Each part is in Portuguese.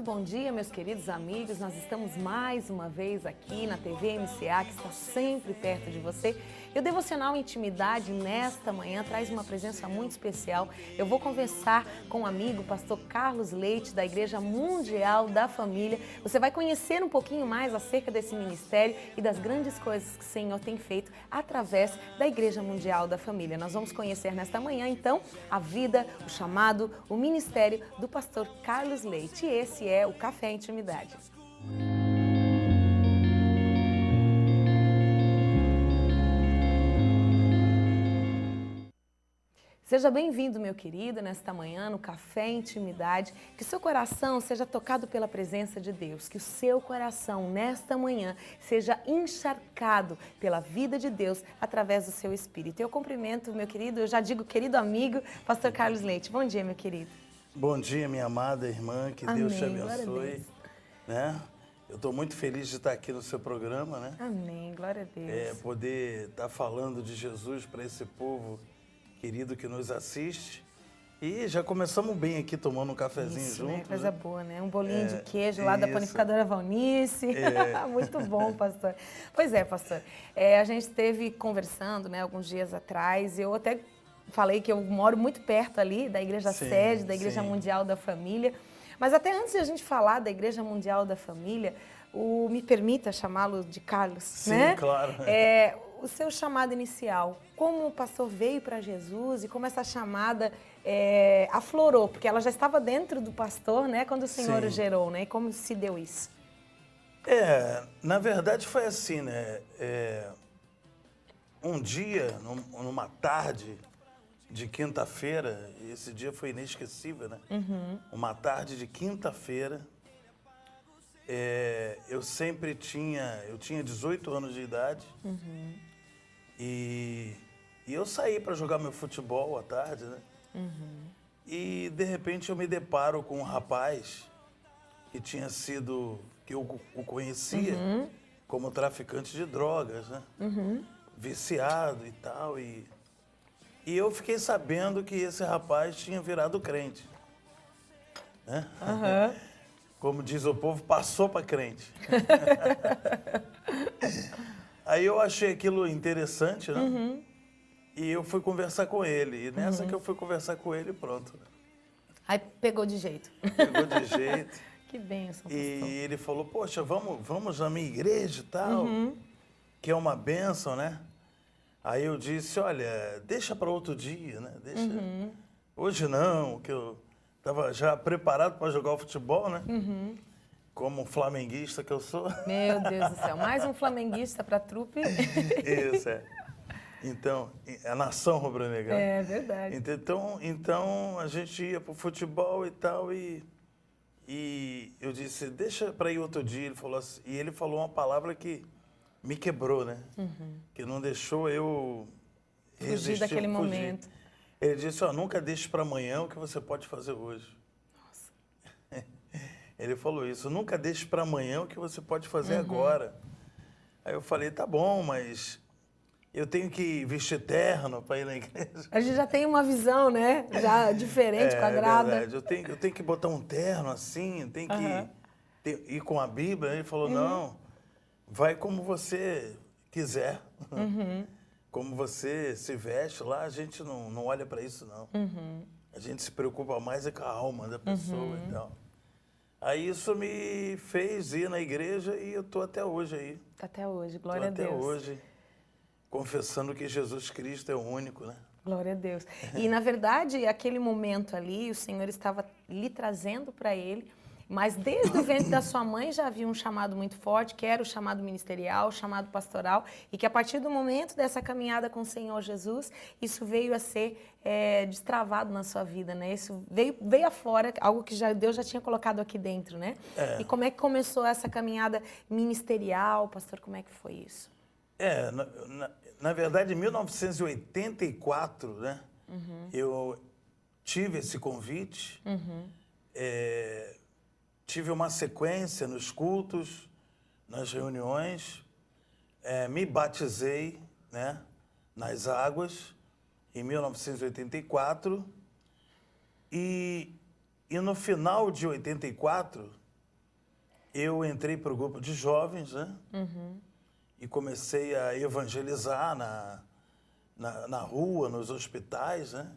bom dia, meus queridos amigos. Nós estamos mais uma vez aqui na TV MCA, que está sempre perto de você. E o Devocional Intimidade, nesta manhã, traz uma presença muito especial. Eu vou conversar com o amigo, pastor Carlos Leite, da Igreja Mundial da Família. Você vai conhecer um pouquinho mais acerca desse ministério e das grandes coisas que o Senhor tem feito através da Igreja Mundial da Família. Nós vamos conhecer nesta manhã, então, a vida, o chamado, o ministério do pastor Carlos Leite. E esse é o Café Intimidade. Seja bem-vindo, meu querido, nesta manhã no Café Intimidade. Que seu coração seja tocado pela presença de Deus. Que o seu coração, nesta manhã, seja encharcado pela vida de Deus através do seu espírito. Eu cumprimento, meu querido, eu já digo querido amigo, pastor Carlos Leite. Bom dia, meu querido. Bom dia, minha amada irmã, que Amém. Deus te abençoe. Né? Eu estou muito feliz de estar aqui no seu programa, né? Amém, glória a Deus. Poder estar falando de Jesus para esse povo querido que nos assiste. E já começamos bem aqui, tomando um cafezinho Isso, junto. né? Coisa boa, né? Um bolinho de queijo lá isso. da panificadora Valnice. Muito bom, pastor. Pois é, pastor. A gente esteve conversando, né, alguns dias atrás. Eu até falei que eu moro muito perto ali da Igreja Sede, da Igreja Mundial da Família. Mas até antes de a gente falar da Igreja Mundial da Família, me permita chamá-lo de Carlos, né? Sim, claro. O seu chamado inicial, como o pastor veio para Jesus e como essa chamada aflorou, porque ela já estava dentro do pastor, né, quando o Senhor o gerou, né? E como se deu isso? Na verdade foi assim, né? Um dia, numa tarde de quinta-feira, e esse dia foi inesquecível, né? Uma tarde de quinta-feira, eu tinha 18 anos de idade, e eu saí para jogar meu futebol à tarde, né? E de repente eu me deparo com um rapaz que eu o conhecia como traficante de drogas, né? Viciado e tal, e eu fiquei sabendo que esse rapaz tinha virado crente, né? Como diz o povo, passou para crente. Aí eu achei aquilo interessante, né? E eu fui conversar com ele. E nessa que eu fui conversar com ele, pronto. Aí pegou de jeito. Pegou de jeito. Que bênção, pastor. E ele falou, poxa, vamos na minha igreja e tal, que é uma bênção, né? Aí eu disse, olha, deixa para outro dia, né? Deixa. Hoje não, que eu estava já preparado para jogar o futebol, né? Como flamenguista que eu sou. Meu Deus do céu, mais um flamenguista para a trupe. Isso, Então, a nação rubro-negra. É verdade. Então a gente ia pro futebol e tal, e eu disse, deixa para ir outro dia. Ele falou assim, e ele falou uma palavra que me quebrou, né? Que não deixou eu Fugir daquele momento. Ele disse, nunca deixe para amanhã o que você pode fazer hoje. Nossa. Ele falou isso, nunca deixe para amanhã o que você pode fazer agora. Aí eu falei, tá bom, mas eu tenho que vestir terno para ir na igreja. A gente já tem uma visão, né? Já diferente, quadrada. É verdade, eu tenho que botar um terno assim, tem que ir com a Bíblia. Ele falou, não, vai como você quiser. Como você se veste lá, a gente não olha para isso, não. A gente se preocupa mais com a alma da pessoa e tal. Aí isso me fez ir na igreja e eu estou até hoje aí. Até hoje, glória a Deus. Até hoje, confessando que Jesus Cristo é o único, né? Glória a Deus. E, na verdade, aquele momento ali, o Senhor estava lhe trazendo para ele, mas desde o ventre da sua mãe já havia um chamado muito forte, que era o chamado ministerial, o chamado pastoral, e que a partir do momento dessa caminhada com o Senhor Jesus, isso veio a ser destravado na sua vida, né? Isso veio afora, algo que Deus já tinha colocado aqui dentro, né? E como é que começou essa caminhada ministerial, pastor? Como é que foi isso? Na verdade, em 1984, né? Eu tive esse convite, tive uma sequência nos cultos, nas reuniões, me batizei, né, nas águas em 1984 e no final de 84 eu entrei para o grupo de jovens, né? E comecei a evangelizar na rua, nos hospitais, né?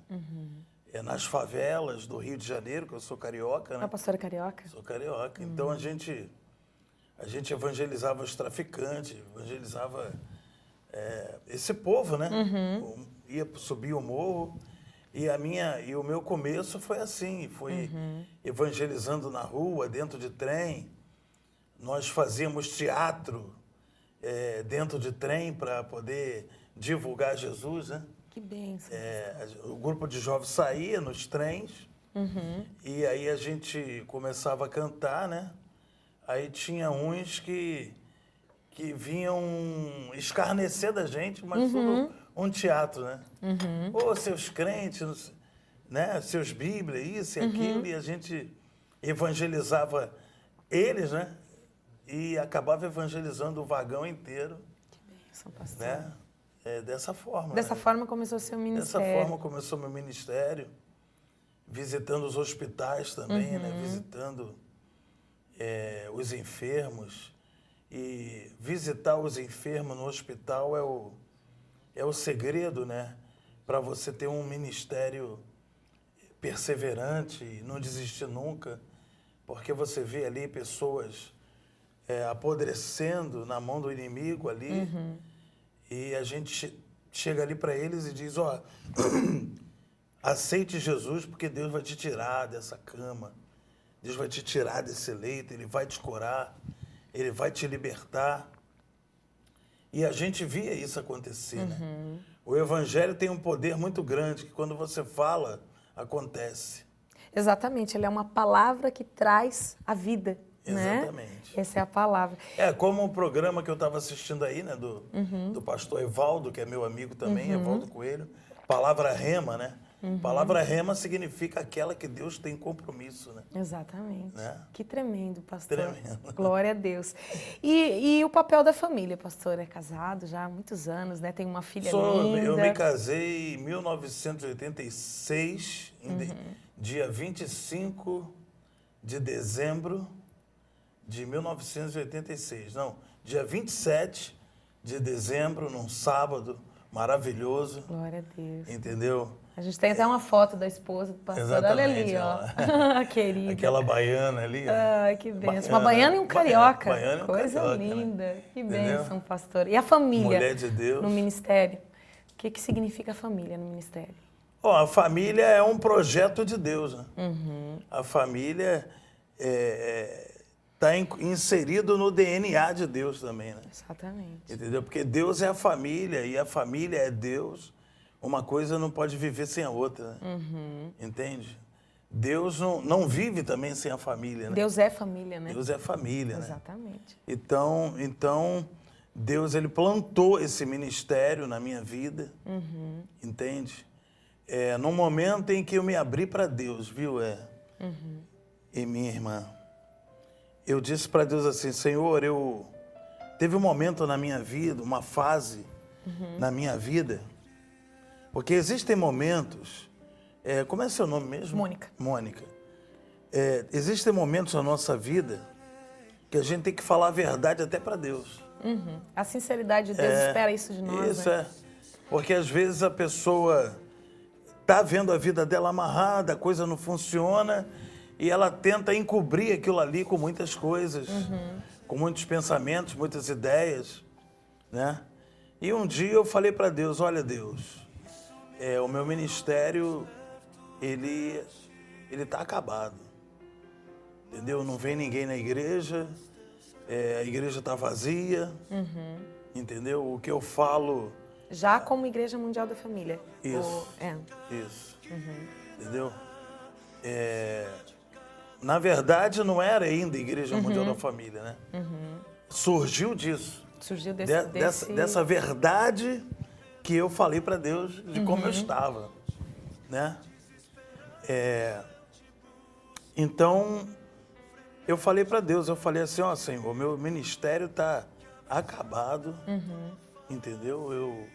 Nas favelas do Rio de Janeiro, que eu sou carioca, né? A pastora carioca? Sou carioca. Então a gente evangelizava os traficantes, evangelizava esse povo, né? Ia subir o morro. E o meu começo foi assim, foi evangelizando na rua, dentro de trem. Nós fazíamos teatro dentro de trem para poder divulgar Jesus, né? Que bênção. O grupo de jovens saía nos trens e aí a gente começava a cantar, né? Aí tinha uns que vinham escarnecer da gente, mas tudo um teatro, né? Ô, seus crentes, né? Seus Bíblias, isso e aquilo, e a gente evangelizava eles, né? E acabava evangelizando o vagão inteiro. Que bênção, pastor. Né? Dessa forma. Dessa né? forma começou o seu ministério. Dessa forma começou meu ministério, visitando os hospitais também, né? Visitando os enfermos. E visitar os enfermos no hospital é o segredo, né? Para você ter um ministério perseverante e não desistir nunca. Porque você vê ali pessoas apodrecendo na mão do inimigo ali. E a gente chega ali para eles e diz, ó, aceite Jesus porque Deus vai te tirar dessa cama. Deus vai te tirar desse leito, Ele vai te curar, Ele vai te libertar. E a gente via isso acontecer, né? O Evangelho tem um poder muito grande, que quando você fala, acontece. Exatamente, ele é uma palavra que traz a vida, Exatamente. Né? Essa é a palavra. Como o programa que eu estava assistindo aí, né, do pastor Evaldo, que é meu amigo também, Evaldo Coelho, palavra rema, né? Palavra rema significa aquela que Deus tem compromisso, né? Exatamente. Né? Que tremendo, pastor. Tremendo. Glória a Deus. E o papel da família, pastor? É casado já há muitos anos, né? Tem uma filha linda. Eu me casei em 1986, dia 25 de dezembro de 1986. Não, dia 27 de dezembro, num sábado maravilhoso. Glória a Deus. Entendeu? A gente tem até uma foto da esposa do pastor. Exatamente, Olha ali, ó. Querida. Aquela baiana ali. Ai, que bênção. Uma baiana e um carioca. Baiana e um Coisa carioca, linda. né? Que Entendeu? bênção, pastor. E a família? Mulher de Deus. No ministério? O que significa a família no ministério? A família é um projeto de Deus, né? A família está inserido no DNA de Deus também, né? Exatamente. Entendeu? Porque Deus é a família e a família é Deus. Uma coisa não pode viver sem a outra, né? Entende? Deus não vive também sem a família, né? Deus é família, né? Deus é família, né? Exatamente. Então Deus, Ele plantou esse ministério na minha vida, entende? No momento em que eu me abri para Deus, viu? E minha irmã, eu disse para Deus assim, Senhor, teve um momento na minha vida, uma fase na minha vida, porque existem momentos, como é seu nome mesmo? Mônica. Mônica. Existem momentos na nossa vida que a gente tem que falar a verdade até para Deus. A sinceridade de Deus espera isso de nós, Isso né? Porque às vezes a pessoa está vendo a vida dela amarrada, a coisa não funciona e ela tenta encobrir aquilo ali com muitas coisas, com muitos pensamentos, muitas ideias, né? E um dia eu falei para Deus, olha Deus, o meu ministério, ele está acabado, entendeu? Não vem ninguém na igreja, a igreja está vazia, entendeu? O que eu falo... Já como Igreja Mundial da Família. Isso. Isso. Entendeu? Na verdade, não era ainda Igreja Mundial da Família, né? Surgiu disso. Surgiu Dessa verdade que eu falei para Deus de como eu estava, né? Então, eu falei para Deus, eu falei assim, ó Senhor, meu ministério está acabado, entendeu?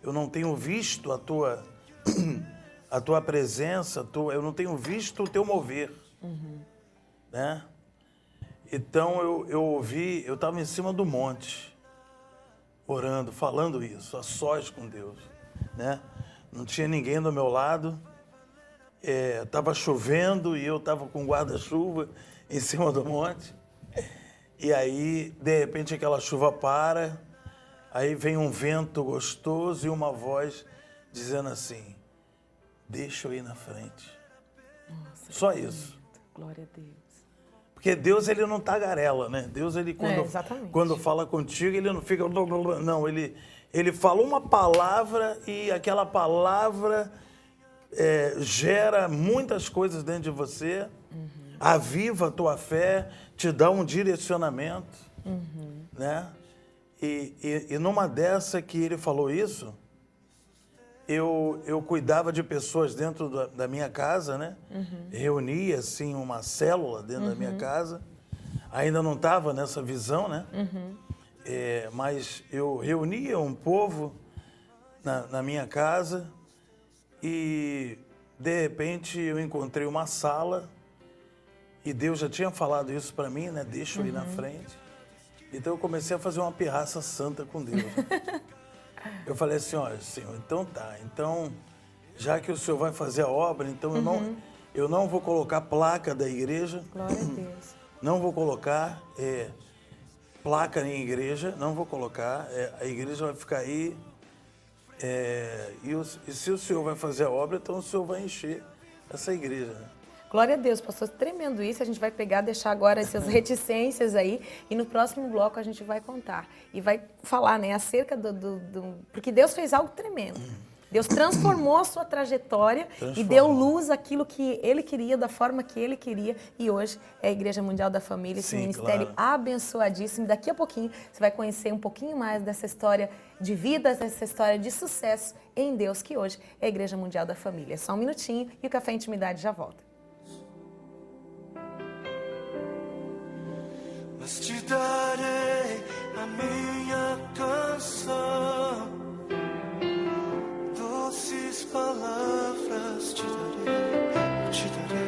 Eu não tenho visto a tua presença, eu não tenho visto o teu mover, né? Então eu ouvi, eu estava em cima do monte, orando, falando isso, a sós com Deus, né? Não tinha ninguém do meu lado, estava chovendo e eu estava com guarda-chuva em cima do monte. E aí, de repente, aquela chuva para, aí vem um vento gostoso e uma voz dizendo assim, deixa eu ir na frente. Nossa, só isso. Glória a Deus. Porque Deus, ele não tagarela, né? Deus, ele quando fala contigo, ele não fica... Não, ele fala uma palavra e aquela palavra gera muitas coisas dentro de você, aviva a tua fé, te dá um direcionamento, né? E numa dessa que ele falou isso, eu cuidava de pessoas dentro da minha casa, né? Reunia, assim, uma célula dentro da minha casa. Ainda não estava nessa visão, né? Mas eu reunia um povo na minha casa e, de repente, eu encontrei uma sala e Deus já tinha falado isso para mim, né? Deixa eu ir na frente. Então, eu comecei a fazer uma pirraça santa com Deus. Eu falei assim, olha, Senhor, então tá. Então, já que o Senhor vai fazer a obra, então eu não vou colocar placa da igreja. Glória a Deus. Não vou colocar placa em igreja, não vou colocar. A igreja vai ficar aí. E se o Senhor vai fazer a obra, então o Senhor vai encher essa igreja, né? Glória a Deus, pastor, tremendo isso. A gente vai pegar, deixar agora essas reticências aí e no próximo bloco a gente vai contar. E vai falar, né, acerca porque Deus fez algo tremendo. Deus transformou a sua trajetória e deu luz àquilo que Ele queria, da forma que Ele queria. E hoje é a Igreja Mundial da Família, esse ministério abençoadíssimo. Daqui a pouquinho você vai conhecer um pouquinho mais dessa história de vida, dessa história de sucesso em Deus, que hoje é a Igreja Mundial da Família. Só um minutinho e o Café Intimidade já volta. Mas te darei a minha canção, doces palavras te darei,